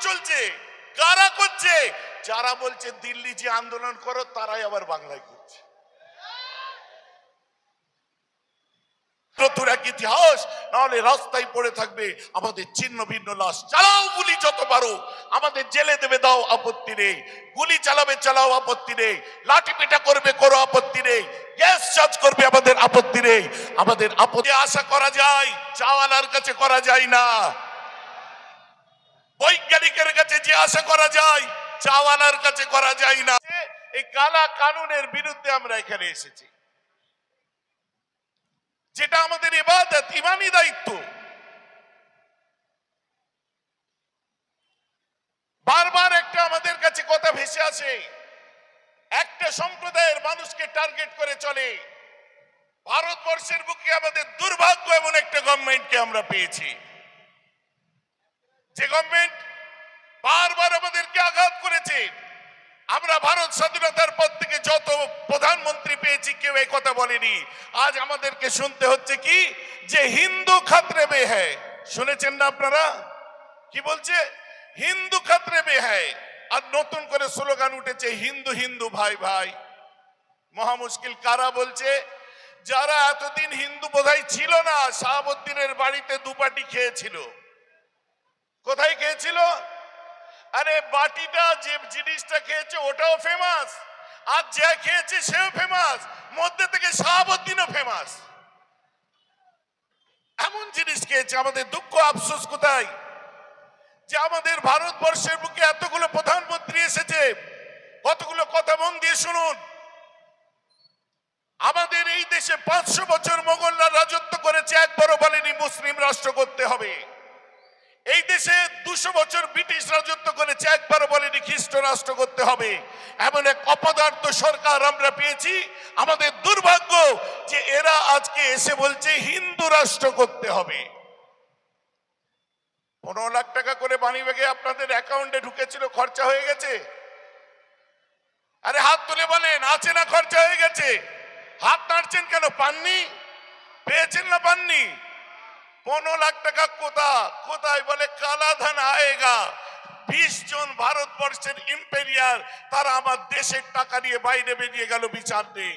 চলছে? কারা করছে? যারা বলছে দিল্লি যে আন্দোলন করো তারাই আবার বাংলায় করছে। নতুন এক ইতিহাস, নাহলে রাস্তায় পড়ে থাকবে আমাদের ছিন্ন ভিন্ন লাশ। চালাও গুলি যত পারো, আমাদের জেলে দেবে দাও, আপত্তি নেই। গুলি চালাবে চালাও, আপত্তি নেই। লাঠি পেটা করবে করো, আপত্তি নেই। গ্যাস চার্জ করবে, আমাদের আপত্তি নেই। আমাদের আপত্তি আশা করা যায়, চাওয়ালার কাছে করা যায় না। বৈজ্ঞানিকের কাছে যে আশা করা যায়, চাওয়ালার কাছে করা যায় না। এই কালা কানুনের বিরুদ্ধে আমরা এখানে এসেছি, যেটা আমাদের ইবাদত, ইমানি দায়িত্ব। বারবার একটা আমাদের কাছে কথা ভেসে আসে, একটা সম্প্রদায়ের মানুষকে টার্গেট করে চলে। ভারতবর্ষের বুকে আমাদের দুর্ভাগ্য, এমন একটা গভর্নমেন্টকে আমরা পেয়েছি, যে গভর্নমেন্ট বারবার আমাদেরকে আঘাত করেছে। আমরা ভারত স্বাধীনতার পর থেকে যত প্রধানমন্ত্রী পেয়েছি, কেউ এই কথা বলেনি। আজ আমাদেরকে শুনতে হচ্ছে কি, যে হিন্দু খাতরে মে হ্যায়। শুনেছেন না আপনারা কি বলছে? হিন্দু খাতরে মে হ্যায়। আর নতুন করে স্লোগান উঠেছে, হিন্দু হিন্দু ভাই ভাই। মহা মুশকিল। কারা বলছে? যারা এতদিন হিন্দু বোধহয় ছিল না, শাহাবুদ্দিনের বাড়িতে দুপাটি খেয়েছিল। কোথায় খেয়েছিল? আরে বাটিটা, যে জিনিসটা খেয়েছে ওটাও ফেমাস, আর যে খেয়েছে সেও ফেমাস, মধ্যে থেকে শাহাবুদ্দিনও ফেমাস। এমন জিনিস খেয়েছে। আমাদের দুঃখ আফসোস কোথায়, যে আমাদের ভারতবর্ষের বুকে এতগুলো প্রধানমন্ত্রী এসেছে, কতগুলো কথা মন দিয়ে শুনুন। আমাদের এই দেশে 500 বছর মোগলরা রাজত্ব করেছে, একবারও বলেনি মুসলিম রাষ্ট্র করতে হবে। এই দেশে 200 বছর ব্রিটিশ রাজত্ব করেছে, একবারও বলেনি খ্রিস্ট রাষ্ট্র করতে হবে। এমন এক অপদার্থ সরকার আমরা পেয়েছি। আমাদের দুর্ভাগ্য যে এরা আজকে এসে বলছে হিন্দু রাষ্ট্র করতে হবে। 15 লাখ টাকা করে মানি ব্যাগে আপনাদের অ্যাকাউন্টে ঢুকেছিল, খরচা হয়ে গেছে? আরে হাত তুলে বলেন, আছে না খরচা হয়ে গেছে? হাত নাড়ছেন কেন? পাননি? পেয়েছেন না পাননি? 15 লাখ টাকা কোথায়? বলে কালা ধন আয়েগা। 20 জন ভারতবর্ষের ইম্পেরিয়াল, তারা আমার দেশের টাকা নিয়ে বাইরে বেরিয়ে গেল, বিচার নেই।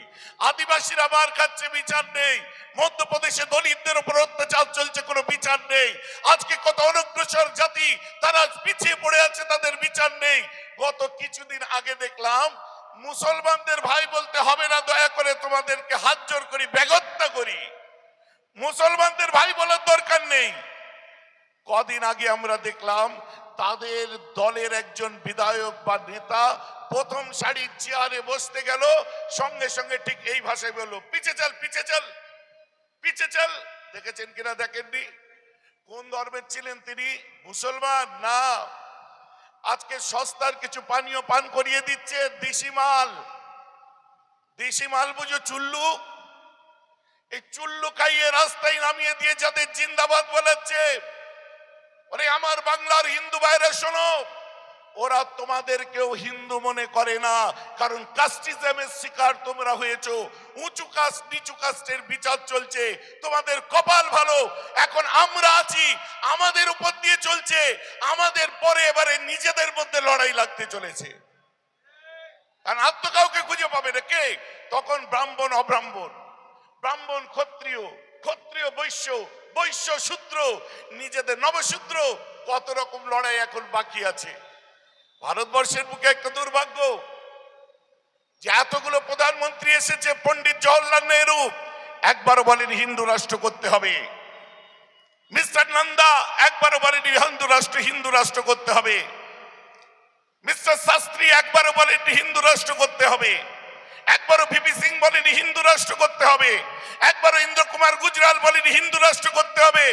আদিবাসীরা মার খাচ্ছে, বিচার নেই। মধ্যপ্রদেশে দলিতদের উপর অত্যাচার চলছে, কোনো বিচার নেই। আজকে কত অনগ্রসর জাতি, তারা পিছিয়ে পড়ে আছে, তাদের বিচার নেই। গত কিছুদিন আগে দেখলাম, মুসলমানদের ভাই বলতে হবে না, দয়া করে তোমাদেরকে হাত জোর করি, বেগত্তা করি। মুসলমানদের ভাই বলার দরকার নেই। কদিন আগে আমরা দেখলাম, তাদের দলের একজন বিধায়ক বা নেতা প্রথম সারির চেয়ারে বসতে গেল, সঙ্গে সঙ্গে ঠিক এই ভাষায় বলল, পিছে চল পিছে চল পিছে চল। দেখেছেন কিনা দেখেননি? কোন ধর্মের ছিলেন তিনি? মুসলমান না। আজকে সস্তার কিছু পানীয় পান করিয়ে দিচ্ছে, দেশি মাল। দেশি মাল বুঝো? চুল্লু। এই চুল্লু খাইয়ে রাস্তায় নামিয়ে দিয়ে যাদের জিন্দাবাদ বলাচ্ছে, ওরে আমার বাংলার হিন্দু ভাইরা শোনো, ওরা তোমাদেরকেও হিন্দু মনে করে না, কারণ কাস্টিজমের শিকার তোমরা হয়েছো। উঁচু কাস্ট নিচু কাস্টের বিচার চলছে, তোমাদের কপাল ভালো, এখন আমরা আছি, আমাদের উপর দিয়ে চলছে, আমাদের পরে এবারে নিজেদের মধ্যে লড়াই লাগতে চলেছে। কারণ আর তো কাউকে খুঁজে পাবে না। কে তখন? ব্রাহ্মণ অব্রাহ্মণ, ব্রাহ্মণ ক্ষত্রিয়, ক্ষত্রিয় বৈশ্য, বৈশ্য শূদ্র, নিজেদের নবশূদ্র, কত রকম লড়াই এখন বাকি আছে। ভারতবর্ষের বুকে একটা দুর্ভাগ্য যে এতগুলো প্রধানমন্ত্রী এসেছে, পণ্ডিত জওহরলাল নেহরু একবারও বলেন হিন্দু রাষ্ট্র করতে হবে। মিস্টার নন্দা একবারও বলেন হিন্দু রাষ্ট্র করতে হবে। মিস্টার শাস্ত্রী একবারও বলেন হিন্দু রাষ্ট্র করতে হবে। একবারও ভিপি সিং বলেনি হিন্দু রাষ্ট্র করতে হবে। একবারও ইন্দ্র কুমার গুজরাল বলেনি হিন্দু রাষ্ট্র করতে হবে।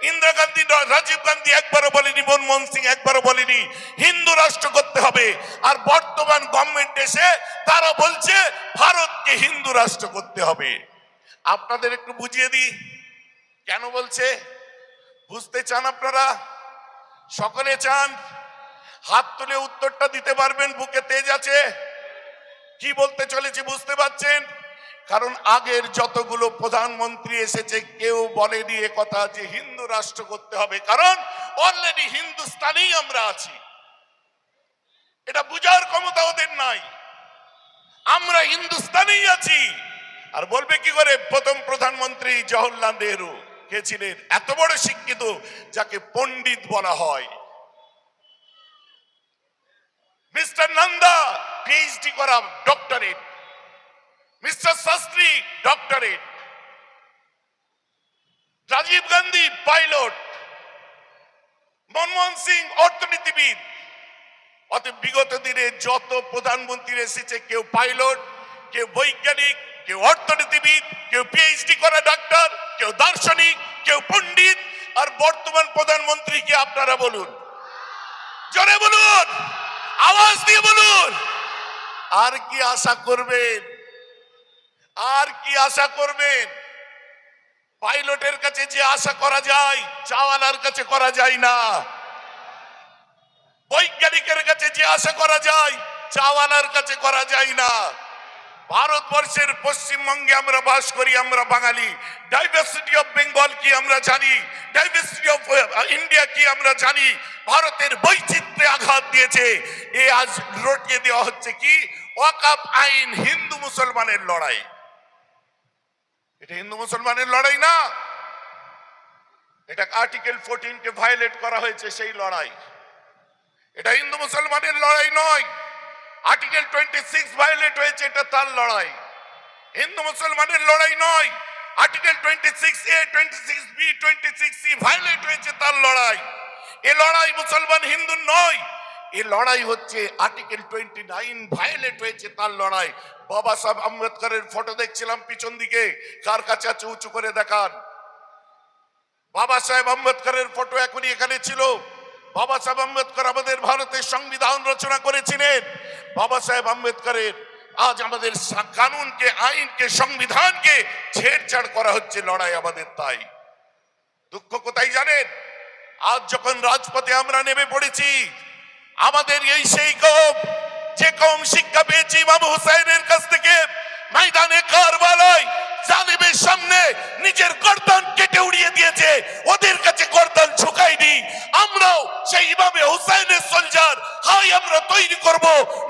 ইন্দিরা গান্ধী, রাজীব গান্ধী একবারও বলেনি, মনমোহন সিং একবারও বলেনি হিন্দু রাষ্ট্র করতে হবে। আর বর্তমান গভর্নমেন্ট এসে তারা বলছে ভারতকে হিন্দু রাষ্ট্র করতে হবে। আপনাদের একটু বুঝিয়ে দিই কেন বলছে। বুঝতে চান আপনারা? সকলে চান? হাত তুলে উত্তরটা দিতে পারবেন? বুকে তেজ আছে? কি বলতে চলেছি বুঝতে পারছেন? কারণ আগের যতগুলো প্রধানমন্ত্রী এসেছে কেউ বলেনি এ কথা যে হিন্দু রাষ্ট্র করতে হবে, কারণ অলরেডি হিন্দুস্তানেই আমরা আছি। এটা বুঝার ক্ষমতা ওদের নাই। আমরা হিন্দুস্তানেই আছি। আর বলবে কি করে প্রথম প্রধানমন্ত্রী জওহরলাল নেহরু কে ছিলেন? এত বড় শিক্ষিত, যাকে পণ্ডিত বলা হয়। মিস্টার নন্দা পিএইচডি করা, doctorate. Mister Shastri doctorate. Rajiv Gandhi pilot. Manmohan Singh অর্থনীতিবিদ। অতএব বিগত দিনে যত প্রধানমন্ত্রী এসেছে, কেউ পাইলট, কেউ বৈজ্ঞানিক, কেউ অর্থনীতিবিদ, কেউ পিএইচডি করা ডাক্তার, কেউ দার্শনিক, কেউ পণ্ডিত। আর বর্তমান প্রধানমন্ত্রীকে আপনারা বলুন, জোরে বলুন, আওয়াজ দিয়ে বলুন। আর কি আশা করবেন? আর কি আশা করবেন? পাইলটের কাছে যে আশা করা যায়, চাওয়ালার কাছে করা যায় না। বৈজ্ঞানিকের কাছে যে আশা করা যায়, চাওয়ালার কাছে করা যায় না। ভারতবর্ষের পশ্চিমবঙ্গে আমরা বাস করি, আমরা বাঙালি। ডাইভার্সিটি অফ বেঙ্গল কি আমরা জানি, ডাইভার্সিটি অফ ইন্ডিয়া কি আমরা জানি। ভারতের বৈচিত্র্যে আঘাত দিয়েছে। এ আজ রটিয়ে দেওয়া হচ্ছে কি ওয়াকফ আইন, হিন্দু মুসলমানের লড়াই। এটা হিন্দু মুসলমানের লড়াই না, এটা আর্টিকেল 14 কে ভায়োলেট করা হয়েছে, সেই লড়াই। এটা হিন্দু মুসলমানের লড়াই নয়। আর্টিকেল 26 ভায়োলেট হয়েছে, এটা তার লড়াই। হিন্দু মুসলমানের লড়াই নয়। Article 26A, 26B, 26C violet হয়েছে, তার লড়াই। এ লড়াই মুসলমান হিন্দু নয়। এ লড়াই হচ্ছে আর্টিকেল 29 ভায়োলেট হয়েছে, তার লড়াই। বাবা সাহেব আম্বেদকরের ফটো দেখছিলাম পিছন দিকে, কার কাছে আছে উঁচু করে দেখান। বাবা সাহেব আম্বেদকরের ফটো এখনই এখানে ছিল। বাবা সাহেব আম্বেদকর আমাদের ভারতের সংবিধান রচনা করেছিলেন। বাবা সাহেব আম্বেদকরের আজ আমাদের কানুনকে, আইনকে, সংবিধানকে ছেড়ছাড় করা হচ্ছে, লড়াই আমাদের। তাই দুঃখ কোথায় জানেন? আজ যখন রাজপথে আমরা নেমে পড়েছি, আমাদের এই সেই কম, যে কম শিক্ষা পেয়েছি ইমাম হুসাইনের কাছ থেকে, ময়দানে কারবালায় জালিমের সামনে নিজের গর্দান কেটে উড়িয়ে দিয়েছে, ওদের কাছে গর্দান ঝুঁকাইনি। আমরাও সেই ইমামে হুসাইনের সোলজার। হাই, আমরা তৈরি করব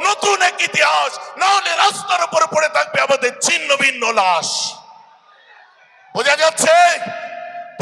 নতুন এক ইতিহাস, না হলে রাস্তার উপর পড়ে থাকবে আমাদের ছিন্ন ভিন্ন লাশ। বোঝা যাচ্ছে?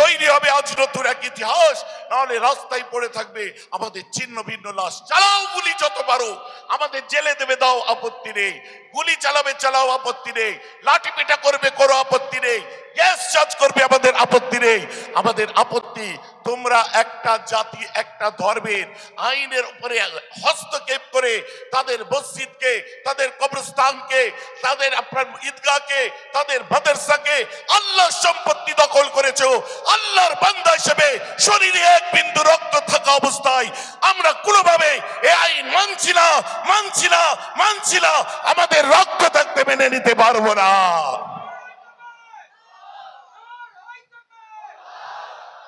তৈরি হবে আজ নতুন এক ইতিহাস, নাহলে রাস্তায় পড়ে থাকবে আমাদের ছিন্ন ভিন্ন লাশ। চালাও গুলি যত পারো, আমাদের জেলে দেবে দাও, আপত্তি নেই। গুলি চালাবে চালাও, আপত্তি নেই। লাঠি পেটা করবে করো, আপত্তি নেই। গ্যাস চার্জ করবে, আমাদের আপত্তি নেই। আমাদের আপত্তি তোমরা একটা জাতি, একটা ধর্মের আইনের উপরে হস্তক্ষেপ করে তাদের মসজিদকে, তাদের কবরস্থানকে, তাদের আপনার ঈদগাহকে, তাদের মাদ্রাসাকে আল্লাহর সম্পত্তি দখল করেছো। আল্লাহর বান্দা হিসেবে শরীরে এক বিন্দু রক্ত থাকা অবস্থায় আমরা কোনোভাবে এই আইন মানছি না, মানছি না, মানছি না। আমাদের রক্ত থাকতে মেনে নিতে পারবো না।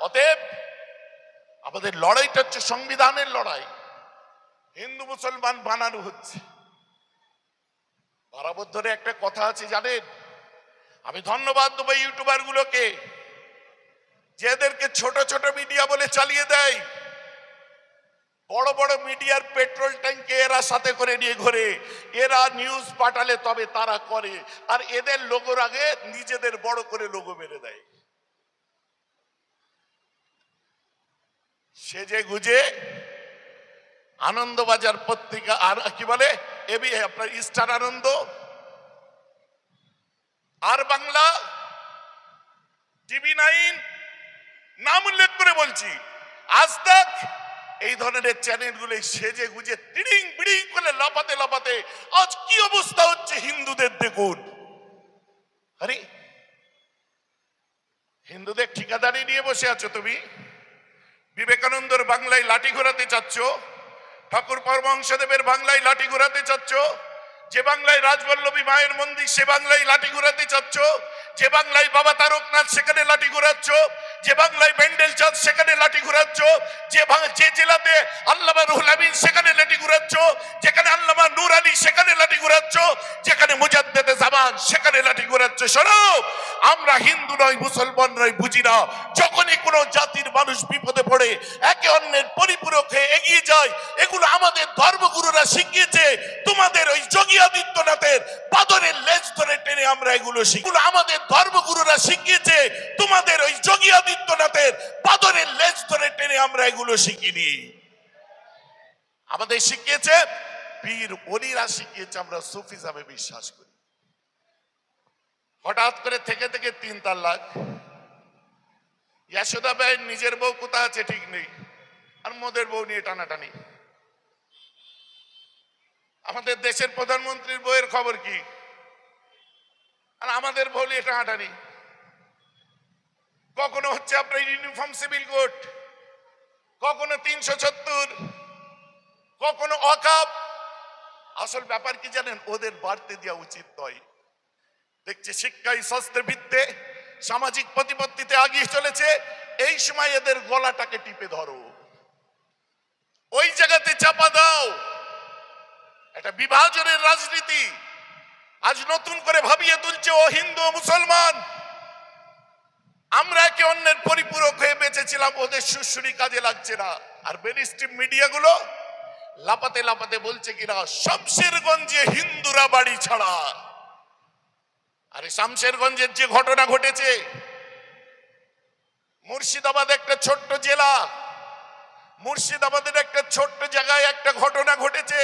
অতএব আমাদের লড়াইটা হচ্ছে সংবিধানের লড়াই। হিন্দু মুসলমান বানানো হচ্ছে। পারাবদ্ধরে একটা কথা আছে জানেন? আমি ধন্যবাদ দেবো ইউটিউবার গুলোকে, যাদেরকে ছোট ছোট মিডিয়া বলে চালিয়ে দেয়। বড় বড় মিডিয়ার পেট্রোল ট্যাঙ্কে এরা সাথে করে নিয়ে ঘোরে। এরা নিউজ পাঠালে তবে তারা করে, আর এদের লোগোর আগে নিজেদের বড় করে লোগো মেরে দেয়। সেজে গুজে আনন্দবাজার পত্রিকা, আর কি বলে এবি আপনার স্টার আনন্দ, আর বাংলা, টিভি 9, নাম উল্লেখ করে বলছি, আজ তাক, এই ধরনের চ্যানেলগুলো সেজে গুজে তিড়িং বিড়িং করে লাপাতে লাপাতে আজ কি অবস্থা হচ্ছে হিন্দুদের দেখুন। আরে হিন্দুদের ঠিকাদারি নিয়ে বসে আছো তুমি। বিবেকানন্দর বাংলায় লাঠি ঘোরাতে চাচ্ছ, ঠাকুর পরমহংসদেবের বাংলায় লাঠি ঘোরাতে চাচ্ছ, যে বাংলায় রাজবল্লভী মায়ের মন্দির সে বাংলায় লাঠি ঘোরাতে চাচ্ছ, যে বাংলায় বাবা তারকনাথ সেখানে লাঠি ঘোরাচ্ছ, যে বাংলায় ব্যান্ডেল চাঁদ সেখানে লাঠি ঘোরাচ্ছ, যে জেলাতে আল্লামা রুহুল আমিন সেখানে লাঠি ঘোরাচ্ছ, যেখানে আল্লামা নূর আলী নবী সেখানে লাঠি ঘুরাচ্ছ, যেখানে মুজাদ্দেদে জামান সেখানে লাঠি ঘুরাচ্ছ। শোনো, আমরা হিন্দু নই, মুসলমান নই, বুঝি না। যখনই কোনো জাতির মানুষ বিপদে পড়ে একে অন্যের পরিপূরক হয়ে এগিয়ে যায়, এগুলো আমাদের ধর্মগুরুরা শিখিয়েছে। তোমাদের ওই যোগী আদিত্যনাথের বাদরের লেজ ধরে টেনে আমরা এগুলো শিখি। আমাদের ধর্মগুরুরা শিখিয়েছে, তোমাদের ওই যোগী আদিত্যনাথের বাদরের লেজ ধরে টেনে আমরা এগুলো শিখিনি। আমাদের শিখিয়েছে পীর ওলিরা শিখিয়েছে, আমরা সুফিজমে বিশ্বাস করি। হঠাৎ করে থেকে থেকে 3 তালাক। ইয়াশোদা ভাই নিজের বউ কোথায় আছে ঠিক নেই, আর মোদের বউ নিয়ে টানাটানি। আমাদের দেশের প্রধানমন্ত্রীর বউয়ের খবর কি, আর আমাদের বউ নিয়ে টানাটানি। কখনো হচ্ছে আপনার ইউনিফর্ম সিভিল কোড, কখনো 370, কখনো অকাপ। আসল ব্যাপার কি জানেন, ওদের বাড়তে দেওয়া উচিত নয়। দেখছে শিক্ষায় স্বাস্থ্যের ভিত্তিতে সামাজিক প্রতিপত্তিতে আগিয়ে চলেছে, এই সময় এদের গলাটাকে টিপে ধরো, ওই জায়গাতে চাপা দাও। এটা বিভাজনের রাজনীতি আজ নতুন করে ভাবিয়ে তুলছে ও হিন্দু ও মুসলমান। আমরা একে অন্যের পরিপূরক হয়ে বেঁচেছিলাম, ওদের সুশ্রী কাজে লাগছে না। আর বেনিস্ট্রিম মিডিয়াগুলো লাপাতে লাপাতে বলছে কিনা শামশেরগঞ্জে হিন্দুরা বাড়ি ছাড়া। আরে শামশেরগঞ্জের যে ঘটনা ঘটেছে, মুর্শিদাবাদ একটা ছোট্ট জেলা, মুর্শিদাবাদের একটা ছোট্ট জায়গায় একটা ঘটনা ঘটেছে।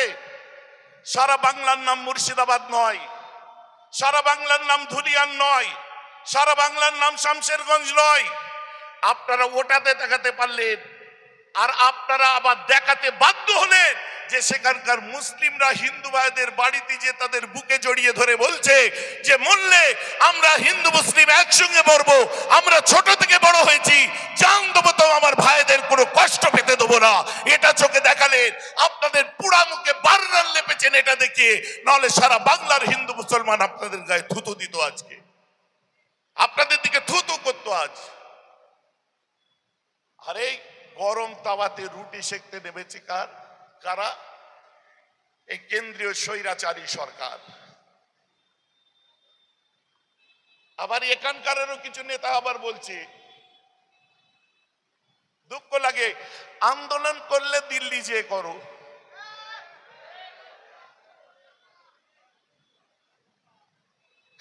সারা বাংলার নাম মুর্শিদাবাদ নয়, সারা বাংলার নাম ধুলিয়ান নয়, সারা বাংলার নাম শামশেরগঞ্জ নয়। আপনারা ওটাতে দেখাতে পারলেন, আর আপনারা আবার দেখাতে বাধ্য হলেন যে সেখানকার মুসলিমরা হিন্দু ভাইদের বাড়িতে যে তাদের বুকে জড়িয়ে ধরে বলছে যে মরলে আমরা হিন্দু মুসলিম একসঙ্গে মরবো, আমরা ছোট থেকে বড় হয়েছি, জান দেবো তো আমার ভাইদের কোনো কষ্ট পেতে দেবো না। এটা চোখে দেখালেন, আপনাদের পুরা মুখে বাররাল লেপেছেন এটা দেখিয়ে, নাহলে সারা বাংলার হিন্দু মুসলমান আপনাদের গায়ে থুতু দিত, আজকে আপনাদের দিকে থুতু করতো আজ। আরে গরম তাওয়াতে রুটি সেকতে নেমেছে কারা? এই কেন্দ্রীয় স্বৈরাচারী সরকার। আবার এখানকারেরও কিছু নেতা আবার বলছে, দুঃখ লাগে, আন্দোলন করলে দিল্লি যে করো।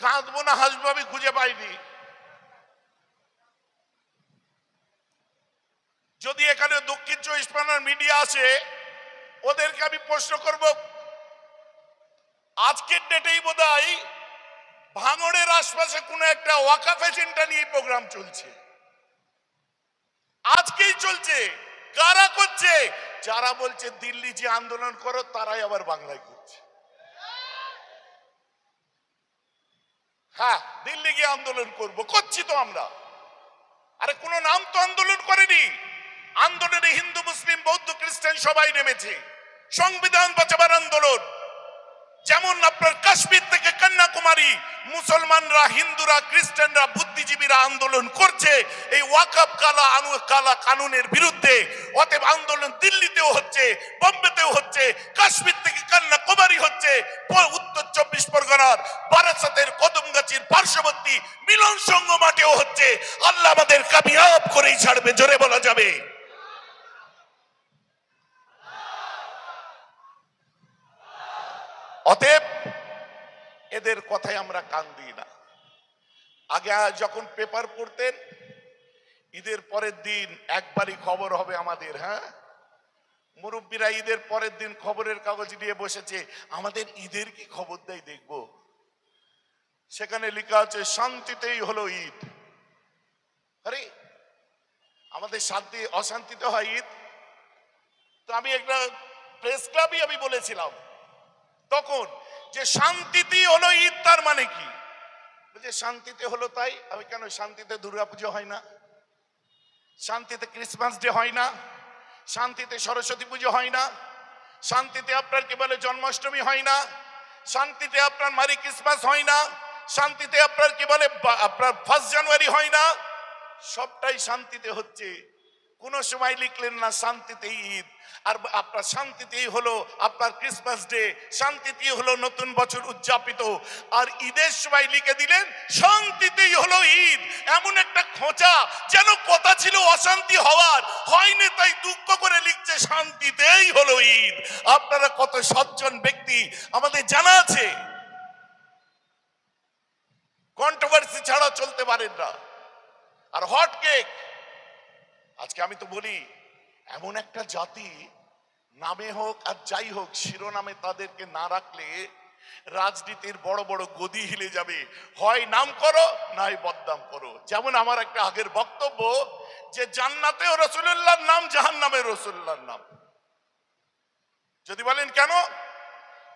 কাঁদবো না হাসবো আমি খুঁজে পাইনি। যদি এখানে দক্ষিণ 24 পরগনার মিডিয়া আসে, ওদেরকে আমি প্রশ্ন করব, আজকের ডেটেই বোধহয় ভাঙড়ের আশপাশে কোনো একটা ওয়াকাফ এজেন্ডা নিয়ে প্রোগ্রাম চলছে, আজকেই চলছে। কারা করছে? যারা বলছে দিল্লি যে আন্দোলন করো, তারাই আবার বাংলায় করছে। হ্যাঁ, দিল্লি গিয়ে আন্দোলন করব, করছি তো আমরা। আরে কোনো নাম তো আন্দোলন করেনি। আন্দোলনে হিন্দু মুসলিম বৌদ্ধ খ্রিস্টান সবাই নেমেছে। সংবিধান বাঁচাবার আন্দোলন, যেমন আপনার কাশ্মীর থেকে কন্যাকুমারী মুসলমানরা, হিন্দুরা, খ্রিস্টানরা, বুদ্ধিজীবীরা আন্দোলন করছে এই ওয়াকফ কালা কানুনের বিরুদ্ধে। অতএব আন্দোলন দিল্লিতেও হচ্ছে, বোম্বেতেও হচ্ছে, কাশ্মীর থেকে কন্যাকুমারী হচ্ছে, উত্তর 24 পরগনার বারাসাতের কদমগাছির পার্শ্ববর্তী মিলন সংঘ মাঠেও হচ্ছে। আল্লাহ আমাদের কামিয়াব করেই ছাড়বে, জোরে বলা যাবে। অতএব এদের কথায় আমরা কান দিই না। আগে যখন পেপার পড়তেন, ঈদের পরের দিন একবারই খবর হবে আমাদের। হ্যাঁ, মুরব্বীরা ঈদের পরের দিন খবরের কাগজ নিয়ে বসেছে, আমাদের ঈদের কি খবর দেয় দেখবো। সেখানে লেখা আছে শান্তিতেই হলো ঈদ। আরে আমাদের শান্তি অশান্তিতে হয় ঈদ? তো আমি একটা প্রেস ক্লাবই আমি বলেছিলাম তখন যে শান্তিতেই হলো ঈদ, তার মানে কি? বলছে শান্তিতে হলো তাই। আমি কেন, শান্তিতে দুর্গাপুজো হয় না, শান্তিতে ক্রিসমাস ডে হয় না, শান্তিতে সরস্বতী পুজো হয় না, শান্তিতে আপনার কি বলে জন্মাষ্টমী হয় না, শান্তিতে আপনার মারি ক্রিসমাস হয় না, শান্তিতে আপনার কি বলে আপনার 1 জানুয়ারি হয় না, সবটাই শান্তিতে হচ্ছে। কোন সময় লিখলেন না শান্তিতে ঈদ, আর আপনার শান্তিতেই হলো আপনার ক্রিসমাস ডে, শান্তিতেই হলো নতুন বছর উদযাপিত, আর ঈদের সময় লিখে দিলেন শান্তিতেই হলো ঈদ। এমন একটা খোঁচা, যেন কথা ছিল অশান্তি হওয়ার, হয়নি তাই দুঃখ করে লিখছে শান্তিতেই হলো ঈদ। আপনারা কত সজ্জন ব্যক্তি আমাদের জানা আছে, কন্ট্রোভার্সি ছাড়া চলতে পারেন না। আর হট কেক, আজকে আমি তো বলি এমন একটা জাতি, নামে হোক আর যাই হোক শিরোনামে তাদেরকে না রাখলে রাজনীতির বড় বড় গদি হিলে যাবে। হয় নাম করো নাই বদনাম করো। যেমন আমার একটা আগের বক্তব্য যে জান্নাতেও রাসূলুল্লাহর নাম, জাহান্নামে রাসূলুল্লাহর নাম। যদি বলেন কেন,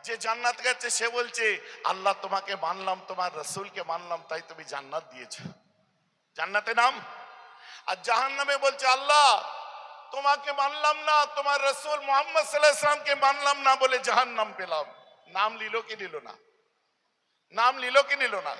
যে জান্নাত গেছে সে বলছে আল্লাহ তোমাকে মানলাম, তোমার রাসূলকে মানলাম, তাই তুমি জান্নাত দিয়েছো, জান্নাতে নাম। আর জাহান্নামে বলছে আল্লাহ তোমাকে মানলাম না, তোমার রাসূল মুহাম্মদ সাল্লাল্লাহু আলাইহি ওয়াসাল্লামকে মানলাম না বলে জাহান্নাম পেলাম। নাম নিল কি নিল না? নাম নিল কি নিল না?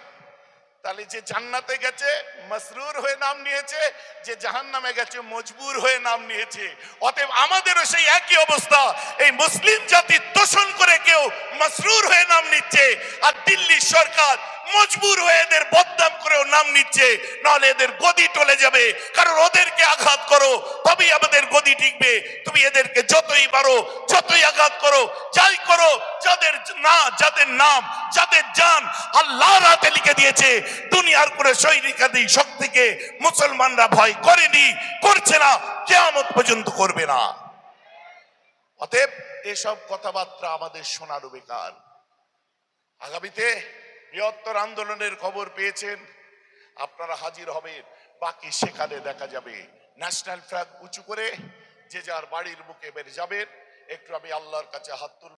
তাহলে যে জান্নাতে গেছে মসরুর হয়ে নাম নিয়েছে, যে জাহান্নামে গেছে মজবুর হয়ে নাম নিয়েছে। অতএব আমাদেরও সেই একই অবস্থা। এই মুসলিম জাতি তোষণ করে কেউ মসরুর হয়ে নাম নিচ্ছে, আর দিল্লি সরকার মজবুর হয়ে এদের বদনাম করেও নাম নিচ্ছে, নাহলে এদের গদি টলে যাবে। কারণ ওদেরকে আঘাত করো তবেই আমাদের গদি টিকবে। তুমি এদেরকে যতই পারো, যতই আঘাত করো, যাই করো, যাদের নাম, যাদের জান আল্লাহর হাতে লিখে দিয়েছে, দুনিয়ার করে সৈনিকাদি শক্তিকে মুসলমানরা ভয় করেনি, করছে না, কিয়ামত পর্যন্ত করবে না। অতএব এসব কথাবার্তা আমাদের শোনারও বেকার। আগামীতে বৃহত্তর আন্দোলনের খবর পেয়েছেন, আপনারা হাজির হবেন। বাকি সেখানে দেখা যাবে। ন্যাশনাল ফ্ল্যাগ উঁচু করে যে যার বাড়ির মুখে বের যাবেন। একটু আমি আল্লাহর কাছে হাত তুলব।